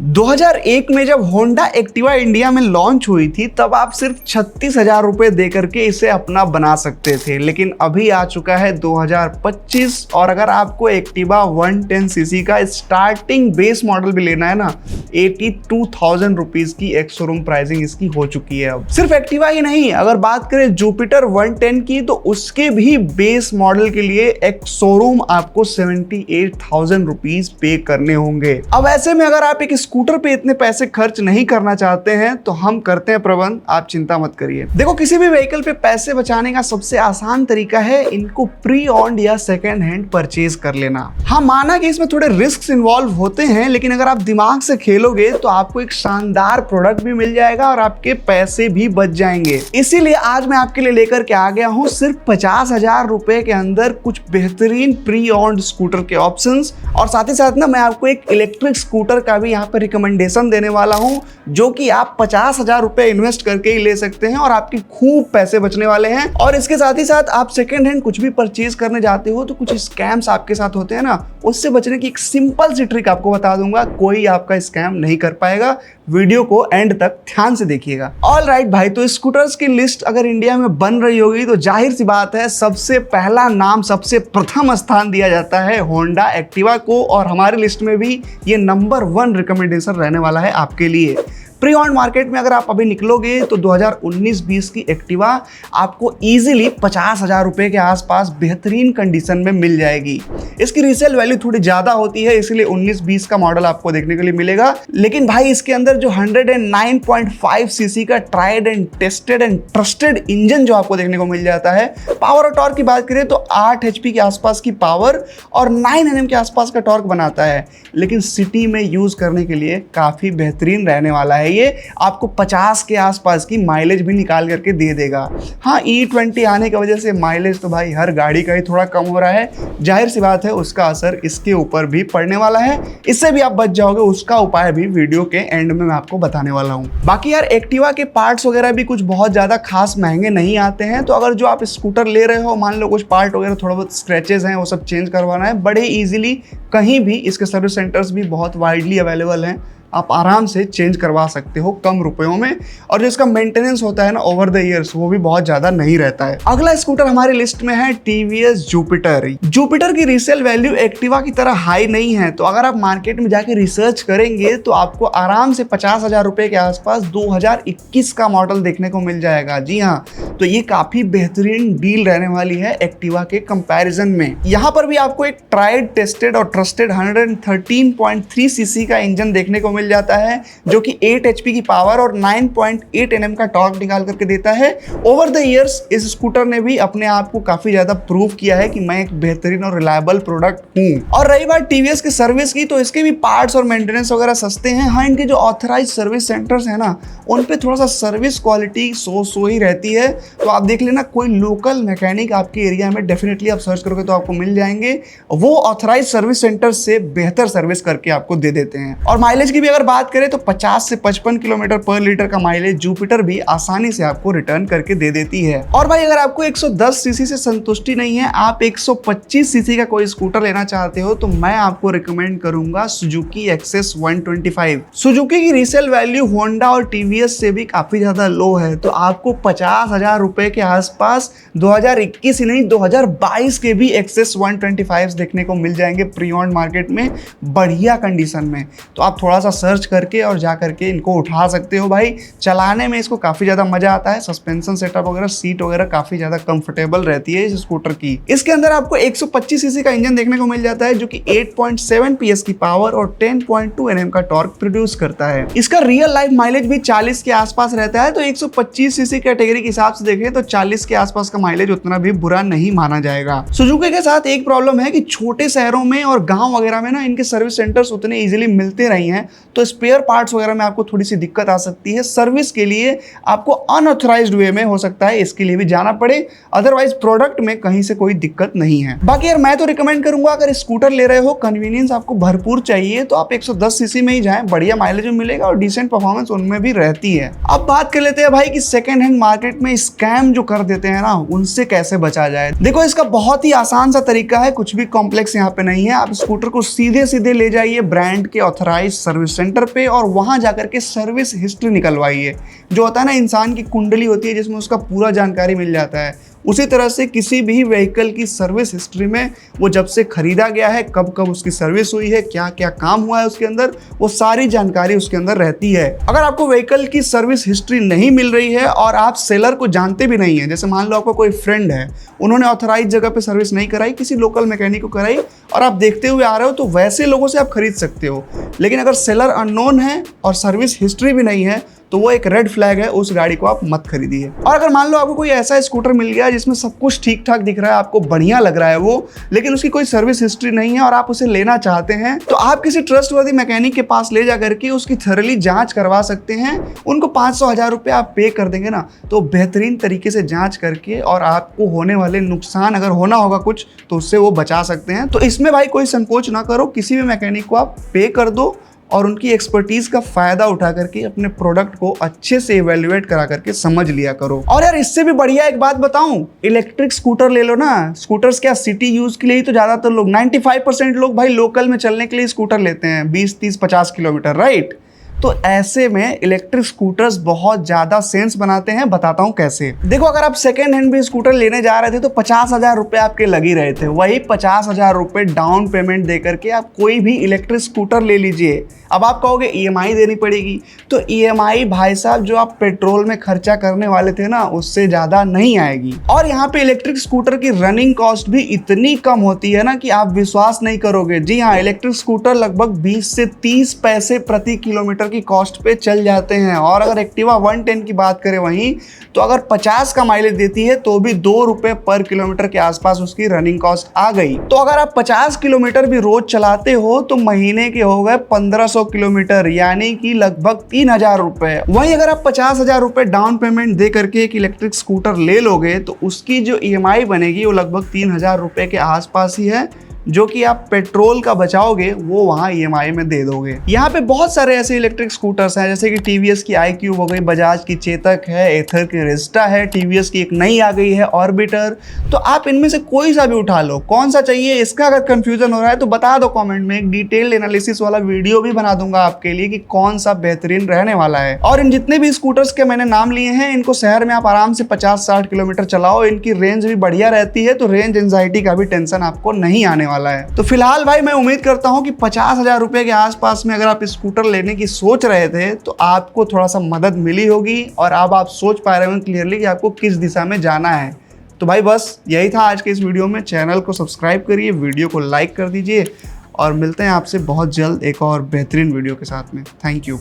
2001 में जब Honda Activa India में लॉन्च हुई थी तब आप सिर्फ 36,000 रुपए दे करके इसे अपना बना सकते थे, लेकिन अभी आ चुका है 2025 और अगर आपको एक्टिवा 110 सीसी का स्टार्टिंग बेस मॉडल भी लेना है ना, 82,000 रुपीज की एक शोरूम प्राइसिंग इसकी हो चुकी है। अब सिर्फ एक्टिवा ही नहीं, अगर बात करें जुपिटर 110 की तो उसके भी बेस मॉडल के लिए एक शोरूम आपको 78,000 रुपीज पे करने होंगे। अब ऐसे में अगर आप एक स्कूटर पे इतने पैसे खर्च नहीं करना चाहते हैं तो हम करते हैं प्रबंध, आप चिंता मत करिए। देखो, किसी भी व्हीकल पे पैसे बचाने का सबसे आसान तरीका है इनको प्री ऑन्ड या सेकेंड हैंड परचेज कर लेना। हाँ, माना कि इसमें थोड़े रिस्क इन्वॉल्व होते हैं, लेकिन अगर आप दिमाग से खेलोगे तो आपको एक शानदार प्रोडक्ट भी मिल जाएगा और आपके पैसे भी बच जाएंगे। इसीलिए आज मैं आपके लिए लेकर के आ गया हूँ सिर्फ 50,000 रुपए के अंदर कुछ बेहतरीन प्री ऑन्ड स्कूटर के ऑप्शंस, और साथ ही साथ ना मैं आपको एक इलेक्ट्रिक स्कूटर का भी यहाँ पर रिकमेंडेशन देने वाला हूँ जो कि आप 50,000 रुपए इन्वेस्ट करके ही ले सकते हैं और आपकी खूब पैसे बचने वाले हैं। और इसके साथ ही साथ आप सेकेंड हैंड कुछ भी परचेज करने जाते हो तो कुछ स्कैम्स आपके साथ होते हैं ना, उससे बचने की एक सिंपल सी ट्रिक आपको बता दूंगा, कोई आपका स्कैम नहीं कर पाएगा। वीडियो को एंड तक ध्यान से देखिएगा। ऑल राइट भाई, तो स्कूटर्स की लिस्ट अगर इंडिया में बन रही होगी तो जाहिर सी बात है सबसे पहला नाम, सबसे प्रथम स्थान दिया जाता है होंडा एक्टिवा को, और हमारी लिस्ट में भी ये नंबर 1 रिकमेंडेशन रहने वाला है आपके लिए। प्री ऑन्ड मार्केट में अगर आप अभी निकलोगे तो 2019-20 की एक्टिवा आपको इजीली 50,000 रुपए के आसपास बेहतरीन कंडीशन में मिल जाएगी। इसकी रीसेल वैल्यू थोड़ी ज्यादा होती है, इसलिए 19-20 का मॉडल आपको देखने के लिए मिलेगा। लेकिन भाई इसके अंदर जो 109.5 सीसी का tried and tested and trusted engine जो आपको देखने को मिल जाता है, पावर और टॉर्क की बात करें तो 8 HP के आसपास की पावर और 9 Nm के आसपास का टॉर्क बनाता है, लेकिन सिटी में यूज करने के लिए काफी बेहतरीन रहने वाला है। ये आपको 50 के आसपास की माइलेज भी निकाल करके दे देगा। हाँ, E20 आने की वजह से माइलेज तो भाई हर गाड़ी का ही थोड़ा कम हो रहा है, जाहिर सी बात है उसका असर इसके ऊपर भी पड़ने वाला है। इससे भी आप बच जाओगे, उसका उपाय भी वीडियो के एंड में मैं आपको बताने वाला हूँ। बाकी यार, एक्टिवा के पार्ट्स वगैरह भी कुछ बहुत ज्यादा खास महंगे नहीं आते हैं, तो अगर जो आप स्कूटर ले रहे हो, मान लो कुछ पार्ट वगैरह थोड़ा बहुत स्क्रैचेस हैं, वो सब चेंज करवाना है, बड़े इजीली कहीं भी इसके सर्विस सेंटर्स भी बहुत वाइडली अवेलेबल हैं, आप आराम से चेंज करवा सकते हो कम रुपयों में। और जो इसका मेंटेनेंस होता है ना ओवर द ईयर्स, वो भी बहुत ज्यादा नहीं रहता है। अगला स्कूटर हमारी लिस्ट में है TVS जुपिटर। जुपिटर की रीसेल वैल्यू एक्टिवा की तरह हाई नहीं है, तो अगर आप मार्केट में जाके रिसर्च करेंगे तो आपको आराम से 50,000 रुपए के आसपास 2021 का मॉडल देखने को मिल जाएगा। जी हाँ, तो ये काफी बेहतरीन डील रहने वाली है एक्टिवा के कंपैरिजन में। यहाँ पर भी आपको एक ट्राइड, टेस्टेड और ट्रस्टेड 113.3 सीसी का इंजन देखने को मिल जाता है, जो कि 8 HP की पावर और 9.8 Nm का टॉर्क निकाल करके देता है। ओवर द ईयर्स इस स्कूटर ने भी अपने आप को काफी ज्यादा प्रूव किया है कि मैं एक बेहतरीन और रिलायबल प्रोडक्ट हूँ। और रही बात TVS के सर्विस की, तो इसके भी पार्ट्स और मेंटेनेंस वगैरह सस्ते हैं। हाँ, इनके जो ऑथराइज सर्विस सेंटर्स है ना, उन पे थोड़ा सा सर्विस क्वालिटी सो ही रहती है, तो आप देख लेना कोई लोकल मैकेनिक आपके एरिया में डेफिनेटली आप सर्च करोगे तो आपको मिल जाएंगे। वो ऑथराइज सर्विस सेंटर से बेहतर सर्विस करके आपको दे देते हैं। और माइलेज की भी अगर बात करें तो 50 से 55 किलोमीटर पर लीटर का माइलेज जुपिटर भी आसानी से आपको रिटर्न करके दे देती है। और भाई अगर आपको 110 सीसी से संतुष्टि नहीं है, आप 125 सीसी का कोई स्कूटर लेना चाहते हो, तो मैं आपको रिकमेंड करूंगा सुजुकी एक्सेस 125। सुजुकी की रीसेल वैल्यू होंडा और TVS से भी काफी ज्यादा लो है, तो आपको 50,000 रुपए के आसपास 2021 ही नहीं 2022 के भी एक्सेस 125 देखने को मिल जाएंगे प्री ऑन्ड मार्केट में बढ़िया कंडीशन में। तो आप थोड़ा सा सर्च करके और जा करके इनको उठा सकते हो। भाई चलाने में इसको काफी ज्यादा मजा आता है, सस्पेंशन सेटअप वगैरह, सीट वगैरह काफी ज्यादा कंफर्टेबल रहती है इस स्कूटर की। इसके अंदर आपको 125 सीसी का इंजन देखने को मिल जाता है, जो कि 8.7 PS की पावर और 10.2 Nm का टॉर्क प्रोड्यूस करता है। इसका रियल लाइफ माइलेज भी 40 के आसपास रहता है, तो 125 सीसी कैटेगरी के हिसाब से देखें तो 40 के आसपास का माइलेज उतना भी बुरा नहीं माना जाएगा। सुजुकी के साथ एक प्रॉब्लम है कि छोटे शहरों में और गांव वगैरह में ना इनके सर्विस सेंटर्स उतने इजीली मिलते नहीं हैं, तो स्पेयर पार्ट्स वगैरह में आपको थोड़ी सी दिक्कत आ सकती है। सर्विस के लिए आपको अनऑथराइज्ड वे में हो सकता है इसके लिए भी जाना पड़े, अदरवाइज प्रोडक्ट में कहीं से कोई दिक्कत नहीं है। बाकी यार मैं तो रिकमेंड करूंगा, अगर स्कूटर ले रहे हो, कन्वीनियंस आपको भरपूर चाहिए, तो आप 110 सीसी में ही जाएं, बढ़िया माइलेज भी मिलेगा और डिसेंट परफॉर्मेंस उनमें भी रहती है। अब बात कर लेते हैं भाई कि सेकेंड हैंड मार्केट में स्कैम जो कर देते हैं ना, उनसे कैसे बचा जाए। देखो, इसका बहुत ही आसान सा तरीका है, कुछ भी कॉम्प्लेक्स यहाँ पे नहीं है। आप स्कूटर को सीधे सीधे ले जाइए ब्रांड के ऑथराइज सर्विस सेंटर पे और वहाँ जाकर के सर्विस हिस्ट्री निकलवाइए। जो होता है ना, इंसान की कुंडली होती है जिसमें उसका पूरा जानकारी मिल जाता है, उसी तरह से किसी भी व्हीकल की सर्विस हिस्ट्री में वो जब से खरीदा गया है, कब कब उसकी सर्विस हुई है, क्या क्या काम हुआ है उसके अंदर, वो सारी जानकारी उसके अंदर रहती है। अगर आपको व्हीकल की सर्विस हिस्ट्री नहीं मिल रही है और आप सेलर को जानते भी नहीं है, जैसे मान लो आपका कोई फ्रेंड है, उन्होंने ऑथराइज जगह पे सर्विस नहीं कराई, किसी लोकल मैकेनिक को कराई और आप देखते हुए आ रहे हो, तो वैसे लोगों से आप खरीद सकते हो। लेकिन अगर सेलर अननोन है और सर्विस हिस्ट्री भी नहीं है तो वो एक रेड फ्लैग है, उस गाड़ी को आप मत खरीदिए। और अगर मान लो आपको कोई ऐसा स्कूटर मिल गया जिसमें सब कुछ ठीक ठाक दिख रहा है, आपको बढ़िया लग रहा है वो, लेकिन उसकी कोई सर्विस हिस्ट्री नहीं है और आप उसे लेना चाहते हैं, तो आप किसी ट्रस्टवर्दी मैकेनिक के पास ले जाकर के उसकी थॉरली जांच करवा सकते हैं। उनको 500-1000 रुपये आप पे कर देंगे ना, तो बेहतरीन तरीके से जांच करके और आपको होने वाले नुकसान, अगर होना होगा कुछ, तो उससे वो बचा सकते हैं। तो इसमें भाई कोई संकोच ना करो, किसी भी मैकेनिक को आप पे कर दो और उनकी एक्सपर्टीज का फायदा उठा करके अपने प्रोडक्ट को अच्छे से इवेल्युएट करा करके समझ लिया करो। और यार इससे भी बढ़िया एक बात बताऊं, इलेक्ट्रिक स्कूटर ले लो ना। स्कूटर्स क्या सिटी यूज के लिए ही तो ज्यादातर लोग, 95% लोग भाई लोकल में चलने के लिए स्कूटर लेते हैं, 20, 30, 50 किलोमीटर, राइट। तो ऐसे में इलेक्ट्रिक स्कूटर्स बहुत ज़्यादा सेंस बनाते हैं। बताता हूँ कैसे। देखो, अगर आप सेकेंड हैंड भी स्कूटर लेने जा रहे थे तो 50,000 रुपये आपके लग ही रहे थे। वही 50,000 रुपये डाउन पेमेंट दे करके आप कोई भी इलेक्ट्रिक स्कूटर ले लीजिए। अब आप कहोगे EMI देनी पड़ेगी, तो EMI भाई साहब जो आप पेट्रोल में खर्चा करने वाले थे ना, उससे ज़्यादा नहीं आएगी। और यहाँ पे इलेक्ट्रिक स्कूटर की रनिंग कॉस्ट भी इतनी कम होती है ना कि आप विश्वास नहीं करोगे। जी हाँ, इलेक्ट्रिक स्कूटर लगभग 20 से 30 पैसे प्रति किलोमीटर की कॉस्ट पे चल जाते हैं। और अगर एक्टिवा 110 की बात करें वहीं, तो अगर 50 का माइलेज देती है तो भी 2 रुपए पर किलोमीटर के आसपास उसकी रनिंग कॉस्ट आ गई। तो अगर आप 50 किलोमीटर भी रोज चलाते हो तो महीने के हो गए 1500 किलोमीटर, यानी कि लगभग 3000 रुपए। वहीं अगर आप 50,000 रुपए डाउन पेमेंट दे करके एक इलेक्ट्रिक स्कूटर ले लोगे तो उसकी जो EMI बनेगी वो लगभग 3000 रुपए के आसपास ही है, जो कि आप पेट्रोल का बचाओगे वो वहाँ EMI में दे दोगे। यहाँ पे बहुत सारे ऐसे इलेक्ट्रिक स्कूटर्स हैं, जैसे कि TVS की iQube हो गई, बजाज की चेतक है, एथर की रिस्टा है, TVS की एक नई आ गई है ऑर्बिटर। तो आप इनमें से कोई सा भी उठा लो, कौन सा चाहिए इसका अगर कंफ्यूजन हो रहा है तो बता दो कमेंट में। एक डिटेल एनालिसिस वाला वीडियो भी बना दूंगा आपके लिए कि कौन सा बेहतरीन रहने वाला है। और इन जितने भी स्कूटर्स के मैंने नाम लिए हैं, इनको शहर में आप आराम से 50-60 किलोमीटर चलाओ। इनकी रेंज भी बढ़िया रहती है, तो रेंज एंजाइटी का भी टेंशन आपको नहीं आने वाला है। तो फिलहाल भाई मैं उम्मीद करता हूं कि 50,000 रुपए के आसपास में अगर आप स्कूटर लेने की सोच रहे थे तो आपको थोड़ा सा मदद मिली होगी और अब आप सोच पा रहे हो क्लियरली कि आपको किस दिशा में जाना है। तो भाई बस यही था आज के इस वीडियो में। चैनल को सब्सक्राइब करिए, वीडियो को लाइक कर दीजिए और मिलते हैं आपसे बहुत जल्द एक और बेहतरीन वीडियो के साथ में। Thank you.